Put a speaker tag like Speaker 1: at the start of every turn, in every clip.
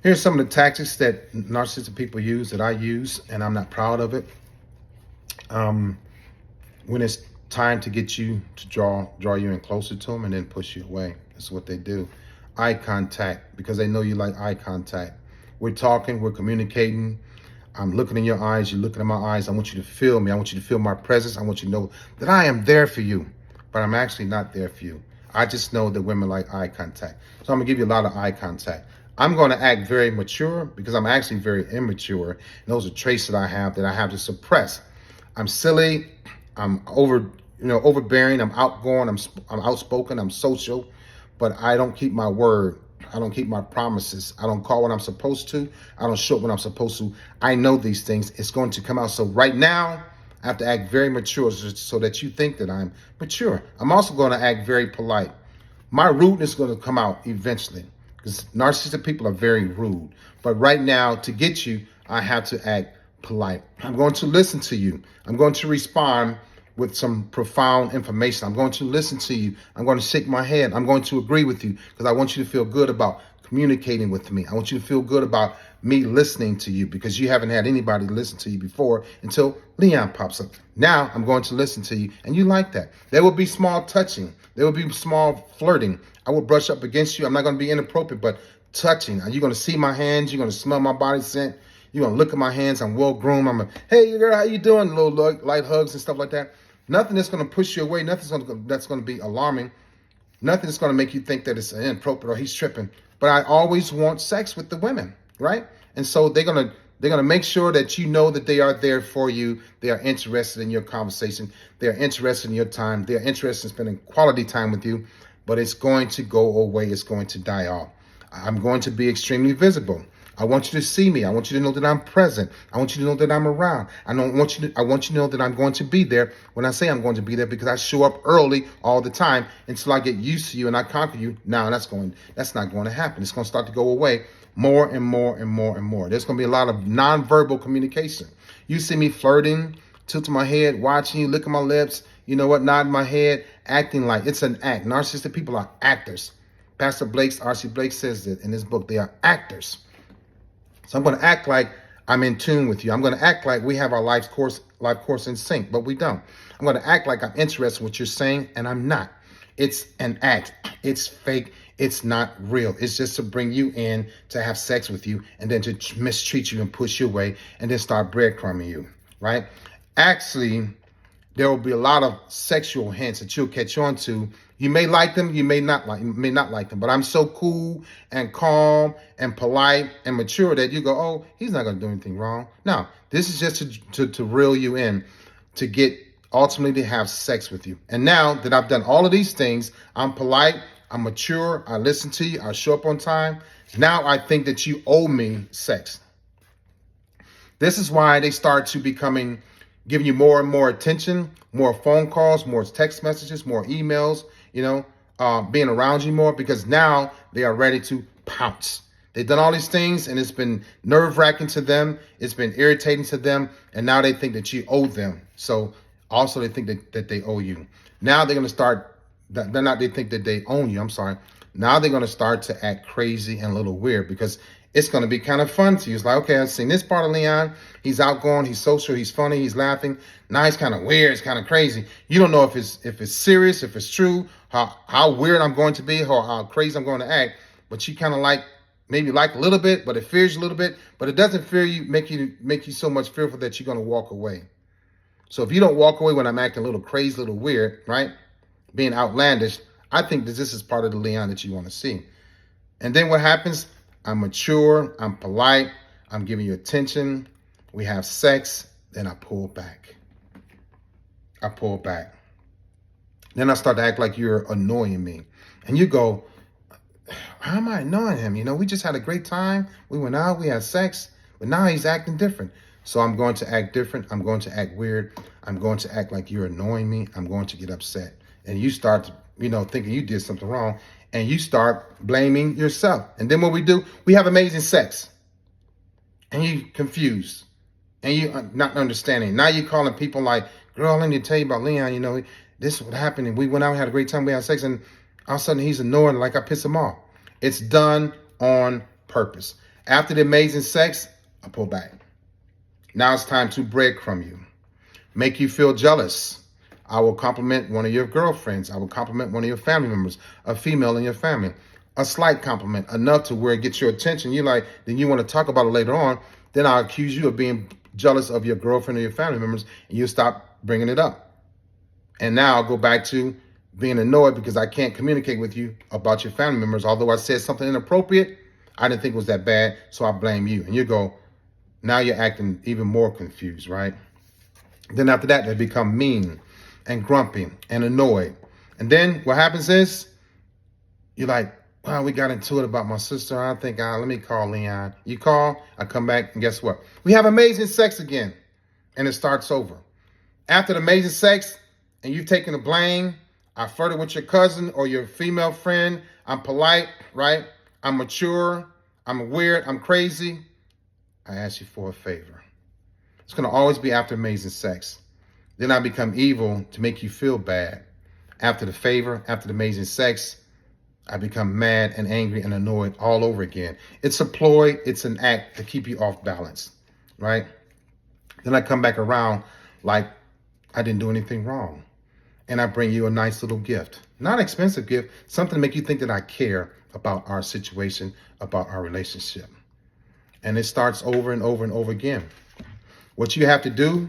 Speaker 1: Here's some of the tactics that narcissistic people use that I use, and I'm not proud of it. Um, when it's time to get you to draw you in closer to them and then push you away. That's what they do. Eye contact, because they know you like eye contact. We're talking, we're communicating. I'm looking in your eyes, you're looking in my eyes. I want you to feel me. I want you to feel my presence. I want you to know that I am there for you, but I'm actually not there for you. I just know that women like eye contact. So I'm gonna give you a lot of eye contact. I'm going to act very mature because I'm actually very immature. And those are traits that I have to suppress. I'm silly. I'm overbearing. I'm outgoing. I'm outspoken. I'm social, but I don't keep my word. I don't keep my promises. I don't call what I'm supposed to. I don't show up when I'm supposed to. I know these things. It's going to come out. So right now, I have to act very mature so that you think that I'm mature. I'm also going to act very polite. My rudeness is going to come out eventually because narcissistic people are very rude. But right now, to get you, I have to act polite. I'm going to listen to you. I'm going to respond with some profound information. I'm going to listen to you. I'm going to shake my head. I'm going to agree with you because I want you to feel good about communicating with me. I want you to feel good about me listening to you because you haven't had anybody listen to you before until Leon pops up. Now I'm going to listen to you, and you like that. There will be small touching. There will be small flirting. I will brush up against you. I'm not going to be inappropriate, but touching. You're going to see my hands. You're going to smell my body scent. You're going to look at my hands. I'm well groomed. I'm hey girl, how you doing? Little light hugs and stuff like that. Nothing that's going to push you away. Nothing that's going to be alarming. Nothing that's going to make you think that it's inappropriate or he's tripping. But I always want sex with the women, right? And so they're gonna make sure that you know that they are there for you. They are interested in your conversation. They are interested in your time. They are interested in spending quality time with you. But it's going to go away. It's going to die off. I'm going to be extremely visible. I want you to see me. I want you to know that I'm present. I want you to know that I'm around. I want you to know that I'm going to be there when I say I'm going to be there because I show up early all the time until I get used to you and I conquer you. Now that's not going to happen. It's going to start to go away more and more and more and more. There's going to be a lot of nonverbal communication. You see me flirting, tilting my head, watching you, licking my lips, you know what, nodding my head, acting like it's an act. Narcissistic people are actors. Pastor R.C. Blake says that in his book. They are actors. So I'm going to act like I'm in tune with you. I'm going to act like we have our life course in sync, but we don't. I'm going to act like I'm interested in what you're saying, and I'm not. It's an act. It's fake. It's not real. It's just to bring you in to have sex with you and then to mistreat you and push you away and then start breadcrumbing you, right? Actually, there will be a lot of sexual hints that you'll catch on to. You may like them, you may not like them, but I'm so cool and calm and polite and mature that you go, oh, he's not going to do anything wrong. No, this is just to reel you in, to get ultimately to have sex with you. And now that I've done all of these things, I'm polite, I'm mature, I listen to you, I show up on time. Now I think that you owe me sex. This is why they start to giving you more and more attention, more phone calls, more text messages, more emails, being around you more, because now they are ready to pounce. They've done all these things and it's been nerve-wracking to them. It's been irritating to them. And now they think that you owe them. So also they think that they owe you. Now they're going to start, they think that they own you. I'm sorry. Now they're going to start to act crazy and a little weird because it's going to be kind of fun to you. It's like, okay, I've seen this part of Leon. He's outgoing, he's social, he's funny, he's laughing. Now he's kind of weird, it's kind of crazy. You don't know if it's serious, if it's true, how weird I'm going to be, or how crazy I'm going to act. But you kind of maybe like a little bit, but it fears you a little bit. But it doesn't fear you, make you so much fearful that you're going to walk away. So if you don't walk away when I'm acting a little crazy, a little weird, right? Being outlandish, I think that this is part of the Leon that you want to see. And then what happens? I'm mature, I'm polite, I'm giving you attention, we have sex, then I pull back. Then I start to act like you're annoying me. And you go, how am I annoying him? We just had a great time. We went out, we had sex, but now he's acting different. So I'm going to act different. I'm going to act weird. I'm going to act like you're annoying me. I'm going to get upset. And you start to, thinking you did something wrong. And you start blaming yourself. And then what we do, we have amazing sex. And you confused. And you not understanding. Now you're calling people like, girl, let me tell you about Leon. This is what happened. And we went out, had a great time, we had sex. And all of a sudden he's annoying like I piss him off. It's done on purpose. After the amazing sex, I pull back. Now it's time to breadcrumb you. Make you feel jealous. I will compliment one of your girlfriends. I will compliment one of your family members, a female in your family. A slight compliment, enough to where it gets your attention. You like, then you want to talk about it later on. Then I'll accuse you of being jealous of your girlfriend or your family members, and you stop bringing it up. And now I'll go back to being annoyed because I can't communicate with you about your family members. Although I said something inappropriate, I didn't think it was that bad, so I blame you. And you go, now you're acting even more confused, right? Then after that, they become mean and grumpy and annoyed. And then what happens is, you're like, wow, we got into it about my sister. I think, let me call Leon. You call, I come back, and guess what? We have amazing sex again. And it starts over. After the amazing sex, and you've taken the blame, I flirted with your cousin or your female friend. I'm polite, right? I'm mature. I'm weird. I'm crazy. I ask you for a favor. It's going to always be after amazing sex. Then I become evil to make you feel bad. After the favor, after the amazing sex, I become mad and angry and annoyed all over again. It's a ploy. It's an act to keep you off balance, right? Then I come back around like I didn't do anything wrong. And I bring you a nice little gift. Not an expensive gift, something to make you think that I care about our situation, about our relationship. And it starts over and over and over again. What you have to do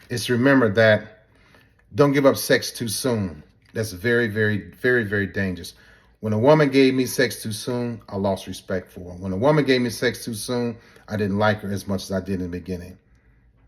Speaker 1: is remember that don't give up sex too soon. That's very, very, very, very dangerous. When a woman gave me sex too soon, I lost respect for her. When a woman gave me sex too soon, I didn't like her as much as I did in the beginning.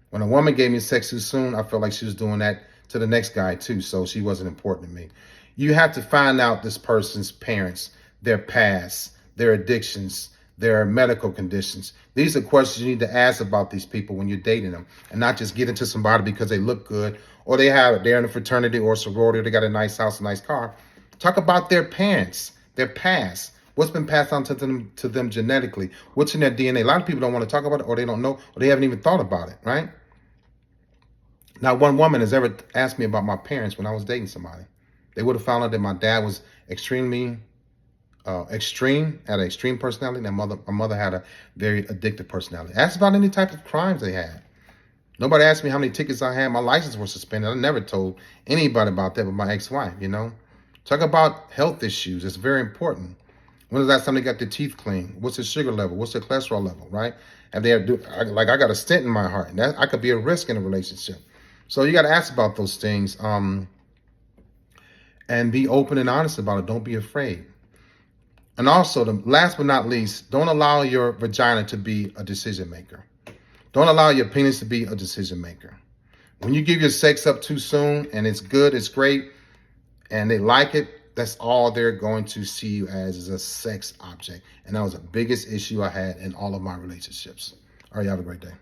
Speaker 1: When a woman gave me sex too soon, I felt like she was doing that to the next guy too, so she wasn't important to me. You have to find out this person's parents, their past, their addictions, their medical conditions. These are questions you need to ask about these people when you're dating them, and not just get into somebody because they look good or they're in a fraternity or a sorority, or they got a nice house, a nice car. Talk about their parents, their past. What's been passed on to them genetically? What's in their DNA? A lot of people don't want to talk about it, or they don't know, or they haven't even thought about it, right? Not one woman has ever asked me about my parents when I was dating somebody. They would have found out that my dad was extremely extreme, had an extreme personality, and my mother had a very addictive personality. Ask about any type of crimes they had. Nobody asked me how many tickets I had. My license was suspended. I never told anybody about that but my ex-wife, you know. Talk about health issues. It's very important. When was the last time they got their teeth cleaned? What's their sugar level? What's their cholesterol level, right? Have they I got a stent in my heart. And I could be a risk in a relationship. So you got to ask about those things and be open and honest about it. Don't be afraid. And also, last but not least, don't allow your vagina to be a decision maker. Don't allow your penis to be a decision maker. When you give your sex up too soon and it's good, it's great, and they like it, that's all they're going to see you as is a sex object. And that was the biggest issue I had in all of my relationships. All right, you have a great day.